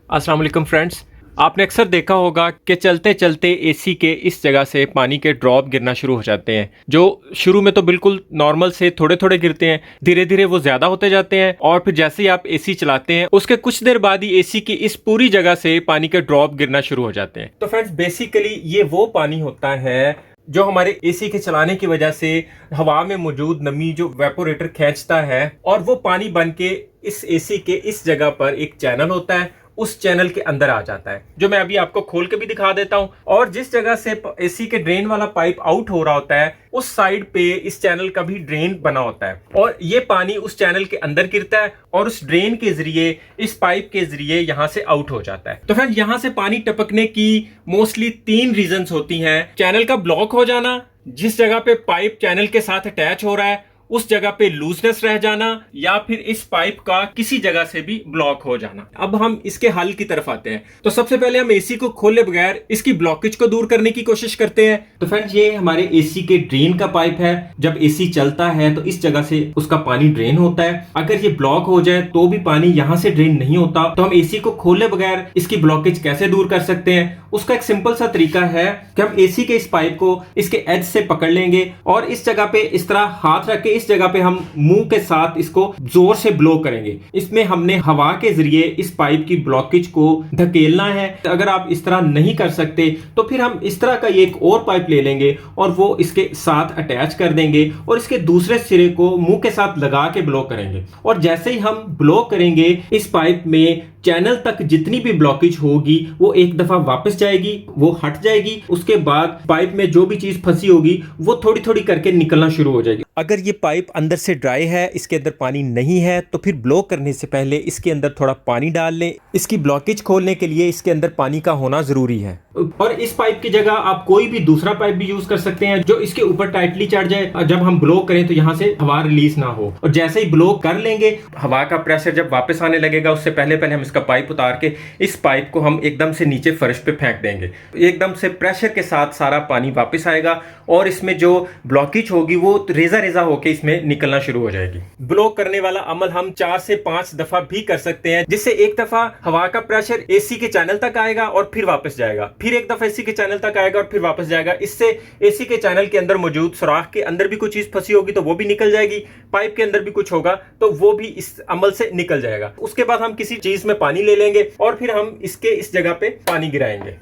अस्सलाम वालेकुम फ्रेंड्स। आपने अक्सर देखा होगा कि चलते चलते एसी के इस जगह से पानी के ड्रॉप गिरना शुरू हो जाते हैं, जो शुरू में तो बिल्कुल नॉर्मल से थोड़े थोड़े गिरते हैं, धीरे धीरे वो ज़्यादा होते जाते हैं और फिर जैसे ही आप एसी चलाते हैं उसके कुछ देर बाद ही एसी की इस पूरी जगह से पानी के ड्रॉप गिरना शुरू हो जाते हैं। तो फ्रेंड्स बेसिकली ये वो पानी होता है जो हमारे एसी के चलाने की वजह से हवा में मौजूद नमी जो वेपोरेटर खींचता है और वो पानी बन के इस एसी के इस जगह पर एक चैनल होता है, उस चैनल के अंदर आ जाता है, जो मैं अभी आपको खोल के भी दिखा देता हूं। और जिस जगह से एसी के ड्रेन वाला पाइप आउट हो रहा होता है उस साइड पे इस चैनल का भी ड्रेन बना होता है और ये पानी उस चैनल के अंदर गिरता है और उस ड्रेन के जरिए इस पाइप के जरिए यहां से आउट हो जाता है। तो फ्रेंड यहां से पानी टपकने की मोस्टली 3 रीजंस होती हैं। चैनल का ब्लॉक हो जाना, जिस जगह पे पाइप चैनल के साथ अटैच हो रहा है उस जगह पे लूजनेस रह जाना, या फिर इस पाइप का किसी जगह से भी ब्लॉक हो जाना। अब हम इसके हल की तरफ आते हैं। तो सबसे पहले हम एसी को खोले बगैर इसकी ब्लॉकेज को दूर करने की कोशिश करते हैं। तो फ्रेंड्स ये हमारे एसी के ड्रेन का पाइप है। जब एसी चलता है तो इस जगह से उसका पानी ड्रेन होता है। अगर ये ब्लॉक हो जाए तो भी पानी यहां से ड्रेन नहीं होता। तो हम एसी को खोले बगैर इसकी ब्लॉकेज कैसे दूर कर सकते हैं? उसका एक सिंपल सा तरीका है कि हम एसी के इस पाइप को इसके एज से पकड़ लेंगे और इस जगह पे इस तरह हाथ रख के इस जगह पे हम मुंह के साथ इसको जोर से ब्लो करेंगे। इसमें हमने हवा के जरिए इस पाइप की ब्लॉकेज को धकेलना है। अगर आप इस तरह नहीं कर सकते तो फिर हम इस तरह का ये एक और पाइप ले लेंगे और वो इसके साथ अटैच कर देंगे और इसके दूसरे सिरे को मुंह के साथ लगा के ब्लो करेंगे। और जैसे ही हम ब्लो करेंगे इस पाइप में चैनल तक जितनी भी ब्लॉकेज होगी वो एक दफा वापस जाएगी, वो हट जाएगी। उसके बाद पाइप में जो भी चीज फंसी होगी वो थोड़ी थोड़ी करके निकलना शुरू हो जाएगी। अगर ये पाइप अंदर से ड्राई है, इसके अंदर पानी नहीं है, तो फिर ब्लो करने से पहले इसके अंदर थोड़ा पानी डाल लें। इसकी ब्लॉकेज खोलने के लिए इसके अंदर पानी का होना जरूरी है। और इस पाइप की जगह आप कोई भी दूसरा पाइप भी यूज कर सकते हैं जो इसके ऊपर टाइटली चढ़ जाए। जब हम ब्लो करें तो यहाँ से हवा रिलीज ना हो। और जैसे ही ब्लो कर लेंगे, हवा का प्रेशर जब वापस आने लगेगा उससे पहले पहले हम इसका पाइप उतार के इस पाइप को हम एकदम से नीचे फर्श पे फेंक देंगे। एकदम से प्रेशर के साथ सारा पानी वापस आएगा और इसमें जो ब्लॉकेज होगी वो रेजा रेजा होके इसमें निकलना शुरू हो जाएगी। ब्लो करने वाला अमल हम 4 से 5 दफा भी कर सकते हैं, जिससे एक दफा हवा का प्रेशर एसी के चैनल तक आएगा और फिर वापस जाएगा, फिर एक दफा एसी के चैनल तक आएगा और फिर वापस जाएगा। इससे एसी के चैनल के अंदर मौजूद सुराख के अंदर भी कुछ चीज फंसी होगी तो वो भी निकल जाएगी, पाइप के अंदर भी कुछ होगा तो वो भी इस अमल से निकल जाएगा। उसके बाद हम किसी चीज में पानी ले लेंगे और फिर हम इसके इस जगह पे पानी गिराएंगे।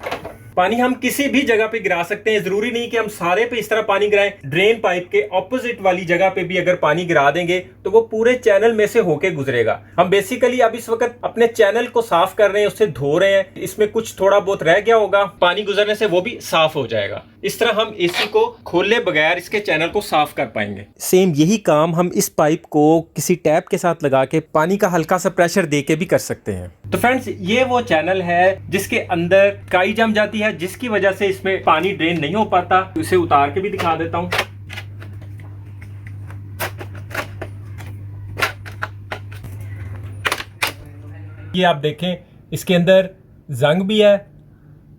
पानी हम किसी भी जगह पे गिरा सकते हैं, जरूरी नहीं कि हम सारे पे इस तरह पानी गिराएं। ड्रेन पाइप के ऑपोजिट वाली जगह पे भी अगर पानी गिरा देंगे तो वो पूरे चैनल में से होके गुजरेगा। हम बेसिकली अब इस वक्त अपने चैनल को साफ कर रहे हैं, उससे धो रहे हैं। इसमें कुछ थोड़ा बहुत रह गया होगा, पानी गुजरने से वो भी साफ हो जाएगा। इस तरह हम एसी को खोले बगैर इसके चैनल को साफ कर पाएंगे। सेम यही काम हम इस पाइप को किसी टैप के साथ लगा के पानी का हल्का सा प्रेशर दे के भी कर सकते हैं। तो फ्रेंड्स ये वो चैनल है जिसके अंदर काई जम जाती है, जिसकी वजह से इसमें पानी ड्रेन नहीं हो पाता। इसे उतार के भी दिखा देता हूं। ये आप देखें इसके अंदर जंग भी है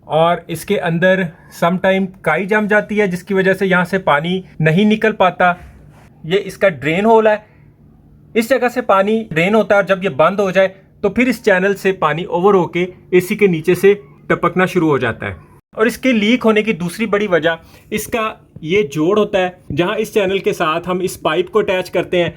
और इसके अंदर सम टाइम काई जम जाती है, जिसकी वजह से यहां से पानी नहीं निकल पाता। ये इसका ड्रेन होल है, इस जगह से पानी ड्रेन होता है और जब ये बंद हो जाए तो फिर इस चैनल से पानी ओवर होके एसी के नीचे से टपकना शुरू हो जाता है। और इसके लीक होने की दूसरी बड़ी वजह इसका ये जोड़ होता है, जहां इस चैनल के साथ हम इस पाइप को अटैच करते हैं।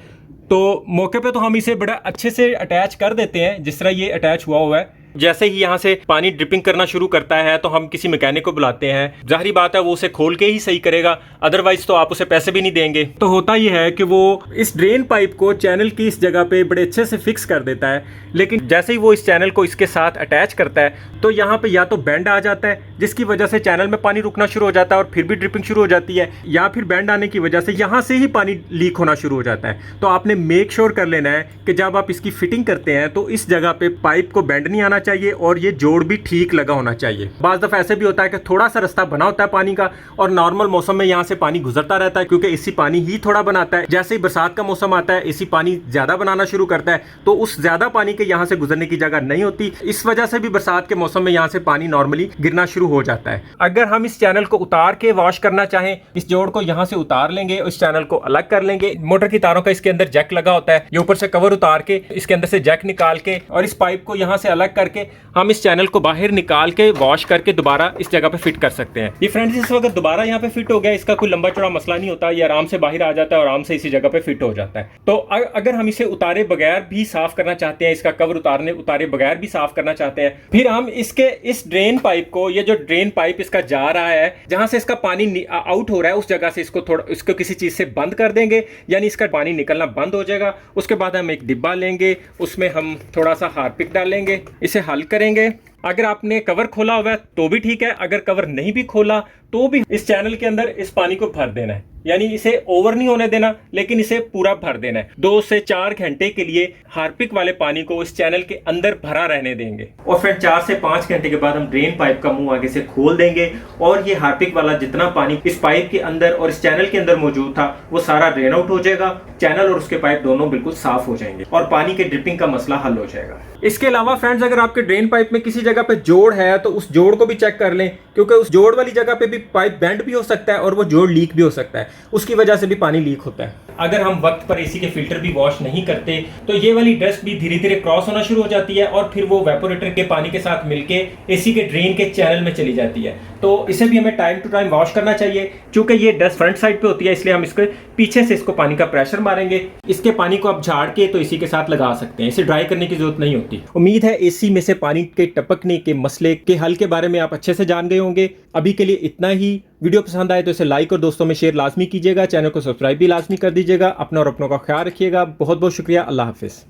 तो मौके पे तो हम इसे बड़ा अच्छे से अटैच कर देते हैं जिस तरह ये अटैच हुआ है। जैसे ही यहाँ से पानी ड्रिपिंग करना शुरू करता है तो हम किसी मैकेनिक को बुलाते हैं। जाहिर बात है वो उसे खोल के ही सही करेगा, अदरवाइज तो आप उसे पैसे भी नहीं देंगे। तो होता ये है कि वो इस ड्रेन पाइप को चैनल की इस जगह पे बड़े अच्छे से फिक्स कर देता है, लेकिन जैसे ही वो इस चैनल को इसके साथ अटैच करता है तो यहाँ पे या तो बैंड आ जाता है जिसकी वजह से चैनल में पानी रुकना शुरू हो जाता है और फिर भी ड्रिपिंग शुरू हो जाती है, या फिर बैंड आने की वजह से यहाँ से ही पानी लीक होना शुरू हो जाता है। तो आपने मेक श्योर कर लेना है कि जब आप इसकी फिटिंग करते हैं तो इस जगह पे पाइप को बैंड नहीं आना चाहिए और ये जोड़ भी ठीक लगा होना चाहिए। बाज़ दफा ऐसे भी होता है कि थोड़ा सा रास्ता बना होता है पानी का और नॉर्मल मौसम में यहाँ से पानी गुजरता रहता है, क्योंकि एसी पानी ही थोड़ा बनाता है। जैसे ही बरसात का मौसम आता है एसी पानी ज्यादा बनाना शुरू करता है, तो उस ज्यादा पानी के यहाँ से गुजरने की जगह नहीं होती। इस वजह से भी बरसात के मौसम में यहाँ से पानी नॉर्मली गिरना शुरू हो जाता है। अगर हम इस चैनल को उतार के वॉश करना चाहें, इस जोड़ को यहाँ से उतार लेंगे, इस चैनल को अलग कर लेंगे। मोटर की तारों का इसके अंदर जैक लगा होता है, ये ऊपर से कवर उतार के इसके अंदर से जैक निकाल के और इस पाइप को यहाँ से अलग करके करके हम इस चैनल को बाहर निकाल के वॉश करके दोबारा इस जगह पे फिट कर सकते हैं। ये फ्रेंड्स इस वक्त दोबारा यहाँ पे फिट हो गया, इसका कोई लंबा चौड़ा मसला नहीं होता, ये आराम से बाहर आ जाता है और आराम से इसी जगह पे फिट हो जाता है। तो अगर हम इसे उतारे बगैर भी साफ करना चाहते हैं, इसका कवर उतारे बगैर भी साफ करना चाहते हैं, फिर हम इसके इस ड्रेन पाइप को, ये जो ड्रेन पाइप इसका जा रहा है जहां से इसका पानी आउट हो रहा है, उस जगह से इसको किसी चीज से बंद कर देंगे, यानी इसका पानी निकलना बंद हो जाएगा। उसके बाद हम एक डिब्बा लेंगे, उसमें हम थोड़ा सा हार्पिक डालेंगे, इसे हल करेंगे। अगर आपने कवर खोला हुआ है तो भी ठीक है, अगर कवर नहीं भी खोला तो भी इस चैनल के अंदर इस पानी को भर देना है, यानी इसे ओवर नहीं होने देना, लेकिन इसे पूरा भर देना है। 2 से 4 घंटे के लिए हार्पिक वाले पानी को इस चैनल के अंदर भरा रहने देंगे और फिर 4 से 5 घंटे के बाद हम ड्रेन पाइप का मुंह आगे से खोल देंगे और ये हार्पिक वाला जितना पानी इस पाइप के अंदर और इस चैनल के अंदर मौजूद था वो सारा ड्रेन आउट हो जाएगा। चैनल और उसके पाइप दोनों बिल्कुल साफ हो जाएंगे और पानी के ड्रिपिंग का मसला हल हो जाएगा। इसके अलावा फ्रेंड्स, अगर आपके ड्रेन पाइप में किसी जगह पे जोड़ है तो उस जोड़ को भी चेक कर लें, क्योंकि उस जोड़ वाली जगह पे भी पाइप बेंड भी हो सकता है और वो जोड़ लीक भी हो सकता है, उसकी वजह से भी पानी लीक होता है। अगर हम वक्त पर एसी के फिल्टर भी वॉश नहीं करते तो ये वाली डस्ट भी धीरे धीरे क्रॉस होना शुरू हो जाती है और फिर वो वेपोरेटर के पानी के साथ मिलके एसी के ड्रेन के चैनल में चली जाती है। तो इसे भी हमें टाइम टू टाइम वॉश करना चाहिए। क्योंकि ये डस्ट फ्रंट साइड पे होती है, इसलिए हम इसके पीछे से इसको पानी का प्रेशर मारेंगे। इसके पानी को आप झाड़ के तो इसी के साथ लगा सकते हैं, इसे ड्राई करने की जरूरत नहीं होती। उम्मीद है एसी में से पानी के टपकने के मसले के हल के बारे में आप अच्छे से जान गए होंगे। अभी के लिए इतना ही। वीडियो पसंद आए तो इसे लाइक और दोस्तों में शेयर लाजमी कीजिएगा। चैनल को सब्सक्राइब भी लाजमी कर दीजिएगा। अपना और अपनों का ख्याल रखिएगा। बहुत बहुत शुक्रिया। अल्लाह हाफिज़।